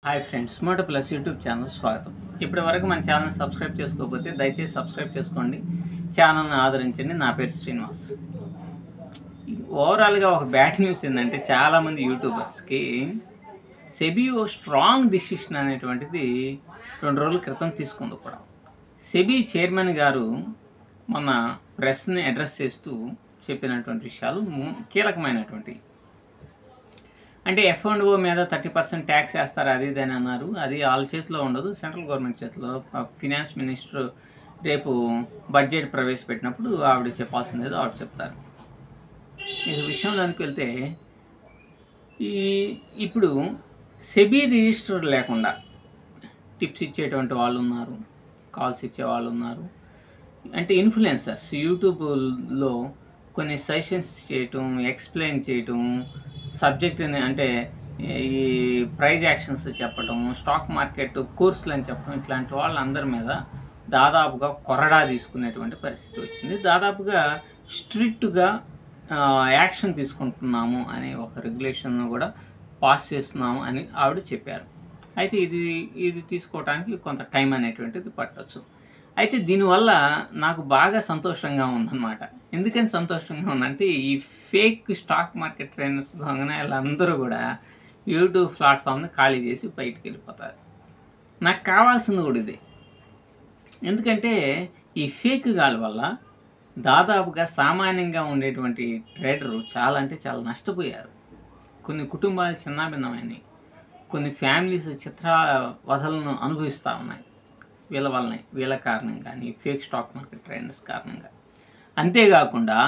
Hi friends, Moto Plus YouTube channel స్వాగతం. ఇప్పటి వరకు మన ఛానల్ సబ్స్క్రైబ్ చేసుకోకపోతే దయచేసి సబ్స్క్రైబ్ చేసుకోండి, ఛానల్ని ఆదరించండి. నా పేరు శ్రీనివాస్. ఓవరాల్గా ఒక బ్యాడ్ న్యూస్ ఏంటంటే చాలామంది యూట్యూబర్స్కి సెబీ ఓ స్ట్రాంగ్ డిసిషన్ అనేటువంటిది 2 రోజుల క్రితం తీసుకుంది కూడా. సెబీ చైర్మన్ గారు మన ప్రెస్ని అడ్రస్ చేస్తూ చెప్పినటువంటి విషయాలు కీలకమైనటువంటివి. అంటే F&O మీద 30% ట్యాక్స్ వేస్తారు, అది ఇది అని అన్నారు. అది వాళ్ళ చేతిలో ఉండదు, సెంట్రల్ గవర్నమెంట్ చేతిలో. ఫినాన్స్ మినిస్టర్ రేపు బడ్జెట్ ప్రవేశపెట్టినప్పుడు ఆవిడ చెప్పాల్సిందేదో ఆవిడ చెప్తారు. ఈ విషయంలోనికి వెళ్తే ఇప్పుడు సెబీ రిజిస్టర్ లేకుండా టిప్స్ ఇచ్చేటువంటి వాళ్ళు ఉన్నారు, కాల్స్ ఇచ్చే వాళ్ళు ఉన్నారు. అంటే ఇన్ఫ్లుయెన్సర్స్ యూట్యూబ్లో కొన్ని సజెషన్స్ చేయటం, ఎక్స్ప్లెయిన్ చేయటం, సబ్జెక్ట్ని అంటే ఈ ప్రైజ్ యాక్షన్స్ చెప్పడం, స్టాక్ మార్కెట్ కోర్సులు అని చెప్పడం, ఇట్లాంటి వాళ్ళందరి మీద దాదాపుగా కొరడా తీసుకునేటువంటి పరిస్థితి వచ్చింది. దాదాపుగా స్ట్రిక్ట్గా యాక్షన్ తీసుకుంటున్నాము అనే ఒక రెగ్యులేషన్ కూడా పాస్ చేస్తున్నాము అని ఆవిడ చెప్పారు. అయితే ఇది తీసుకోవడానికి కొంత టైం అనేటువంటిది పట్టవచ్చు. అయితే దీనివల్ల నాకు బాగా సంతోషంగా ఉందన్నమాట. ఎందుకని సంతోషంగా ఉందంటే ఈ ఫేక్ స్టాక్ మార్కెట్ ట్రైనర్స్ వీళ్ళందరూ కూడా యూట్యూబ్ ప్లాట్ఫామ్ని ఖాళీ చేసి బయటికి వెళ్ళిపోతారు. నాకు కావాల్సింది కూడా ఇదే. ఎందుకంటే ఈ ఫేక్ గాల వల్ల దాదాపుగా సామాన్యంగా ఉండేటువంటి ట్రేడరు చాలా అంటే చాలా నష్టపోయారు. కొన్ని కుటుంబాలు చిన్నాభిన్నమైనవి, కొన్ని ఫ్యామిలీస్ చిత్రవధలను అనుభవిస్తూ ఉన్నాయి వీళ్ళ కారణంగా, ఫేక్ స్టాక్ మార్కెట్ ట్రైనర్స్ కారణంగా. అంతేకాకుండా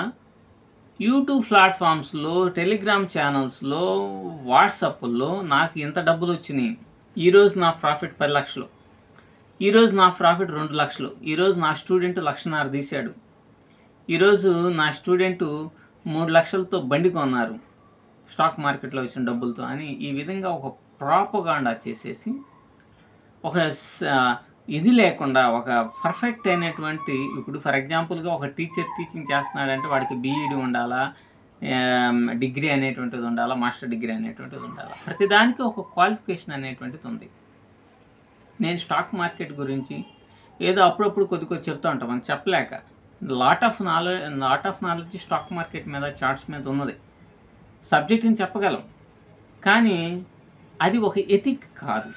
యూట్యూబ్ ప్లాట్ఫామ్స్లో, టెలిగ్రామ్ ఛానల్స్లో, వాట్సాప్లో నాకు ఇంత డబ్బులు వచ్చినాయి, ఈరోజు నా ప్రాఫిట్ 10 లక్షలు, ఈరోజు నా ప్రాఫిట్ 2 లక్షలు, ఈరోజు నా స్టూడెంట్ 1.5 లక్షలు తీశాడు, ఈరోజు నా స్టూడెంటు 3 లక్షలతో బండి కొన్నారు స్టాక్ మార్కెట్లో వచ్చిన డబ్బులతో అని ఈ విధంగా ఒక ప్రాపగాండా చేసేసి ఒక ఇది లేకుండా ఒక పర్ఫెక్ట్ అయినటువంటి, ఇప్పుడు ఫర్ ఎగ్జాంపుల్గా ఒక టీచర్ టీచింగ్ చేస్తున్నాడంటే వాడికి బీఈడి ఉండాలా, డిగ్రీ అనేటువంటిది ఉండాలా, మాస్టర్ డిగ్రీ అనేటువంటిది ఉండాలా, ప్రతిదానికి ఒక క్వాలిఫికేషన్ అనేటువంటిది ఉంది. నేను స్టాక్ మార్కెట్ గురించి ఏదో అప్పుడప్పుడు కొద్ది చెప్తూ ఉంటాం, మనం చెప్పలేక. Lot of knowledge stock market మీద, చార్ట్స్ మీద ఉన్నది. సబ్జెక్ట్ని చెప్పగలం, కానీ అది ఒక ఎథిక్ కాదు.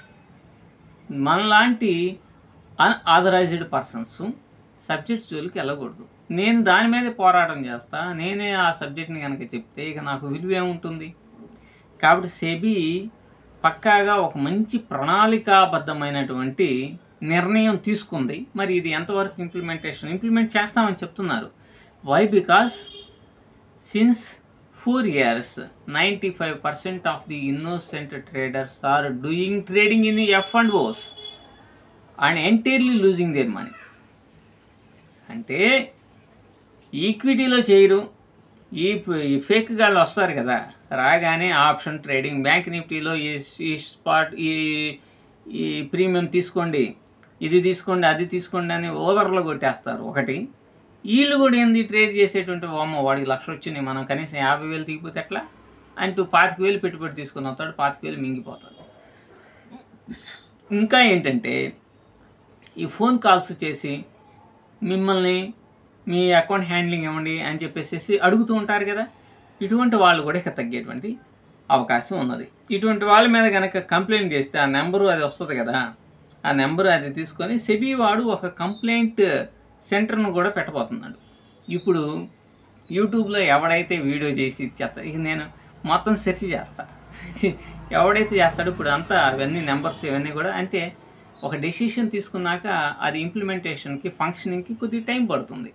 మనలాంటి అన్ఆథరైజ్డ్ పర్సన్స్ సబ్జెక్ట్స్ జోలికి వెళ్ళకూడదు. నేను దాని మీద పోరాటం చేస్తా, నేనే ఆ సబ్జెక్ట్ని కనుక చెప్తే ఇక నాకు విలువ ఏముంటుంది? కాబట్టి సెబీ పక్కాగా ఒక మంచి ప్రణాళికాబద్ధమైనటువంటి నిర్ణయం తీసుకుంది. మరి ఇది ఎంతవరకు ఇంప్లిమెంట్ చేస్తామని చెప్తున్నారు. Why? Because since 4 years 95% of the innocent traders are doing trading in F&Os and entirely losing their money. అంటే ఈక్విటీలో చేయరు, ఈ ఫేక్ గాళ్ళు వస్తారు కదా, రాగానే ఆప్షన్ ట్రేడింగ్, బ్యాంక్ నిఫ్టీలో ఈ స్పాట్ ఈ ప్రీమియం తీసుకోండి, ఇది తీసుకోండి, అది తీసుకోండి అని ఓదర్లో కొట్టేస్తారు. ఒకటి వీళ్ళు కూడా ఏంది ట్రేడ్ చేసేటువంటి, వాడికి 1 లక్షలు వచ్చినాయి, మనం కనీసం 50,000 తీగిపోతే ఎట్లా అంటూ 25,000 పెట్టుబడి తీసుకుని వస్తాడు, 25,000 మింగిపోతాడు. ఇంకా ఏంటంటే ఈ ఫోన్ కాల్స్ చేసి మిమ్మల్ని మీ అకౌంట్ హ్యాండ్లింగ్ ఇవ్వండి అని చెప్పేసి అడుగుతూ ఉంటారు కదా, ఇటువంటి వాళ్ళు కూడా ఇక తగ్గేటువంటి అవకాశం ఉన్నది. ఇటువంటి వాళ్ళ మీద కనుక కంప్లైంట్ చేస్తే ఆ నెంబరు అది వస్తుంది కదా, ఆ నెంబరు అది తీసుకొని సెబీ వాడు ఒక కంప్లైంట్ సెంటర్ను కూడా పెట్టబోతున్నాడు. ఇప్పుడు యూట్యూబ్లో ఎవడైతే వీడియో చేసి చేస్తా, ఇక నేను మొత్తం సెర్చ్ చేస్తా, ఎవడైతే చేస్తాడో ఇప్పుడు అంతా అవన్నీ నెంబర్స్ ఇవన్నీ కూడా. అంటే ఒక డెసిషన్ తీసుకున్నాక అది ఇంప్లిమెంటేషన్కి, ఫంక్షనింగ్కి కొద్దిగా టైం పడుతుంది.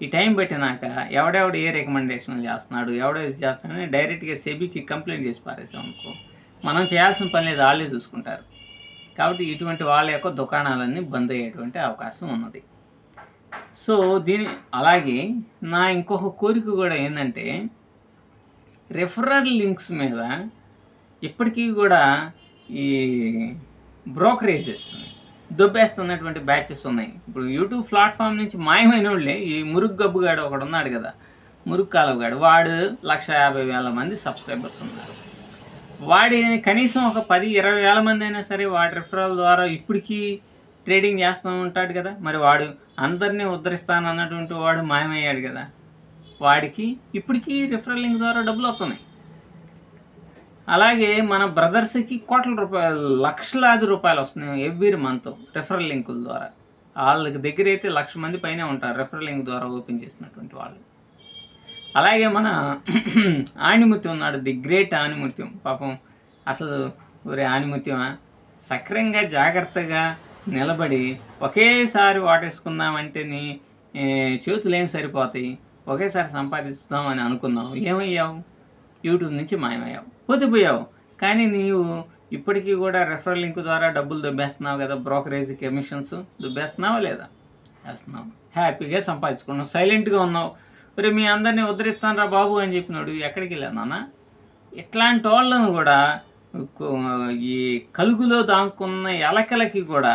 ఈ టైం పెట్టినాక ఎవడెవడు ఏ రికమెండేషన్లు చేస్తున్నాడు, ఎవడేది చేస్తున్నాడని డైరెక్ట్గా సెబీకి కంప్లైంట్ చేసి పారేసాం అనుకో, మనం చేయాల్సిన పని లేదు, వాళ్ళే చూసుకుంటారు. కాబట్టి ఇటువంటి వాళ్ళ యొక్క దుకాణాలన్నీ బంద్ అయ్యేటువంటి అవకాశం ఉన్నది. సో అలాగే నా ఇంకొక కోరిక కూడా ఏంటంటే, రెఫరల్ లింక్స్ మీద ఇప్పటికీ కూడా ఈ బ్రోకరేజెస్ దొబ్బేస్తున్నటువంటి బ్యాచెస్ ఉన్నాయి. ఇప్పుడు యూట్యూబ్ ప్లాట్ఫామ్ నుంచి మాయమైన వాళ్ళే ఈ మురుగు గబ్బుగాడు ఒకడు ఉన్నాడు కదా, మురుగు కాలువగాడు, వాడు 150,000 మంది సబ్స్క్రైబర్స్ ఉన్నారు. వాడి కనీసం ఒక 10-20 వేల మంది అయినా సరే వాడి రిఫరల్ ద్వారా ఇప్పటికీ ట్రేడింగ్ చేస్తూ ఉంటాడు కదా. మరి వాడు అందరినీ ఉద్ధరిస్తాను అన్నటువంటి వాడు మాయమయ్యాడు కదా. వాడికి ఇప్పటికీ రిఫరల్ లింక్ ద్వారా డబ్బులు వస్తున్నాయి. అలాగే మన బ్రదర్స్కి కోట్ల రూపాయలు, లక్షలాది రూపాయలు వస్తున్నాయి ఎవ్రీ మంత్ రిఫరల్ లింకుల ద్వారా. వాళ్ళకి దగ్గర అయితే 1,00,000 మంది పైనే ఉంటారు రిఫరల్ లింక్ ద్వారా ఓపెన్ చేసినటువంటి వాళ్ళు. అలాగే మన ఆణిముత్యం ఉన్నాడు, ది గ్రేట్ ఆణిముత్యం. పాపం అసలు ఒరే ఆణిముత్యమా, సక్రంగా జాగ్రత్తగా నిలబడి ఒకేసారి వాటేసుకుందామంటే నీ చేతులు ఏం సరిపోతాయి, ఒకేసారి సంపాదిస్తామని అనుకున్నావు. ఏమయ్యావు? యూట్యూబ్ నుంచి మాయమయ్యావు, పోతిపోయావు. కానీ నీవు ఇప్పటికీ కూడా రెఫరల్ లింక్ ద్వారా డబ్బులు దుబ్బేస్తున్నావు కదా, బ్రోకరేజ్ కమిషన్స్ దుబ్బేస్తున్నావా లేదా? వేస్తున్నావు, హ్యాపీగా సంపాదించుకున్నావు, సైలెంట్గా ఉన్నావు. మరి మీ అందరినీ ఉద్ధరిస్తాను రా బాబు అని చెప్పినాడు. ఎక్కడికి వెళ్ళాను నాన్న? ఇట్లాంటి వాళ్ళను కూడా ఈ కలుగులో దాక్కున్న ఎలకలకి కూడా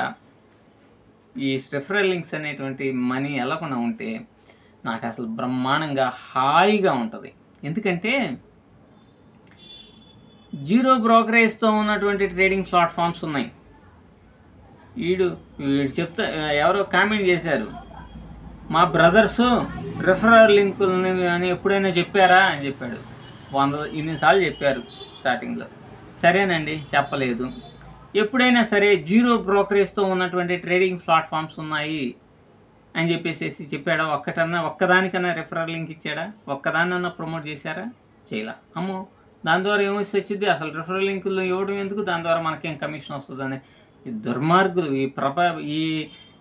ఈ రెఫరల్ లింక్స్ అనేటువంటి మనీ వెళ్ళకుండా ఉంటే నాకు అసలు బ్రహ్మాండంగా హాయిగా ఉంటుంది. ఎందుకంటే జీరో బ్రోకరేజ్తో ఉన్నటువంటి ట్రేడింగ్ ప్లాట్ఫామ్స్ ఉన్నాయి. వీడు ఎవరో కామెంట్ చేశారు, మా బ్రదర్సు రెఫరల్ లింకులని అని ఎప్పుడైనా చెప్పారా అని చెప్పాడు. 100 సార్లు చెప్పారు స్టార్టింగ్లో. సరేనండి, చెప్పలేదు. ఎప్పుడైనా సరే జీరో బ్రోకరేజ్తో ఉన్నటువంటి ట్రేడింగ్ ప్లాట్ఫామ్స్ ఉన్నాయి అని చెప్పేసి చెప్పాడా? ఒక్కదానికన్నా రెఫరల్ లింక్ ఇచ్చాడా? ఒక్కదాన్నన్నా ప్రమోట్ చేశారా? చేయలా. అమ్మో, దాని ద్వారా ఏమొచ్చి వచ్చింది? అసలు రెఫరల్ లింకులు ఇవ్వడం ఎందుకు, దాని ద్వారా మనకేం కమిషన్ వస్తుందని ఈ దుర్మార్గులు, ఈ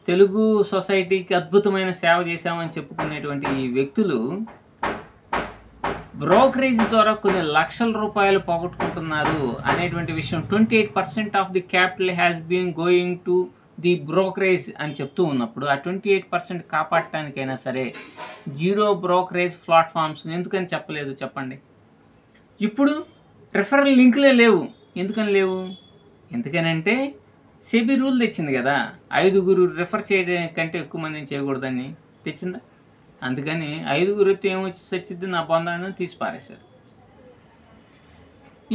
తెలుగు సొసైటీకి అద్భుతమైన సేవ చేశామని చెప్పుకునేటువంటి ఈ వ్యక్తులు బ్రోకరేజ్ ద్వారా కొన్ని లక్షల రూపాయలు పోగొట్టుకుంటున్నారు అనేటువంటి విషయం. 28% of the capital has been going to the brokerage అని చెప్తూ ఉన్నప్పుడు ఆ 28% కాపాడటానికైనా సరే జీరో బ్రోకరేజ్ ప్లాట్ఫామ్స్ ఎందుకని చెప్పలేదు చెప్పండి? ఇప్పుడు రెఫరల్ లింకులే లేవు. ఎందుకని లేవు? ఎందుకనంటే సెబీ రూల్ తెచ్చింది కదా, 5గురు రెఫర్ చేయడం కంటే ఎక్కువ మందిని చేయకూడదని తెచ్చిందా? అందుకని 5గురు ఏమొచ్చి వచ్చింది నా బంధాన్ని తీసి పారేశారు.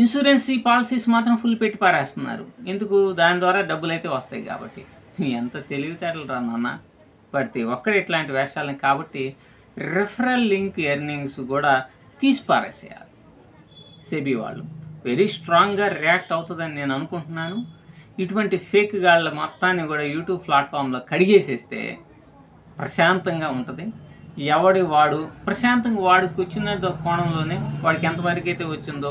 ఇన్సూరెన్స్ పాలసీస్ మాత్రం ఫుల్ పెట్టి పారేస్తున్నారు. ఎందుకు? దాని ద్వారా డబ్బులు అయితే వస్తాయి కాబట్టి. ఎంత తెలివితేటలు రా నాన్న, పడితే ఒక్కడే ఇట్లాంటి వేషాలని. కాబట్టి రెఫరల్ లింక్ ఎర్నింగ్స్ కూడా తీసి పారేసేయాలి. సెబీ వాళ్ళు వెరీ స్ట్రాంగ్గా రియాక్ట్ అవుతుందని నేను అనుకుంటున్నాను. ఇటువంటి ఫేక్ గాళ్ళ మొత్తాన్ని కూడా యూట్యూబ్ ప్లాట్ఫామ్లో కడిగేసేస్తే ప్రశాంతంగా ఉంటుంది. వాడు ప్రశాంతంగా వాడికి వచ్చిన కోణంలోనే వాడికి ఎంతవరకు అయితే వచ్చిందో,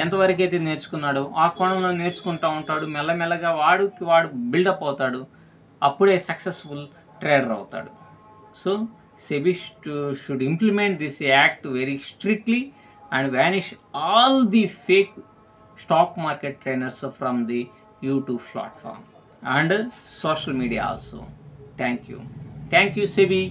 ఎంతవరకు అయితే నేర్చుకున్నాడో ఆ కోణంలో నేర్చుకుంటూ ఉంటాడు. మెల్లమెల్లగా వాడు బిల్డప్ అవుతాడు. అప్పుడే సక్సెస్ఫుల్ ట్రేడర్ అవుతాడు. So SEBI should implement this act very strictly and vanish all the fake stock market trainers from the YouTube platform and social media also. Thank you SEBI.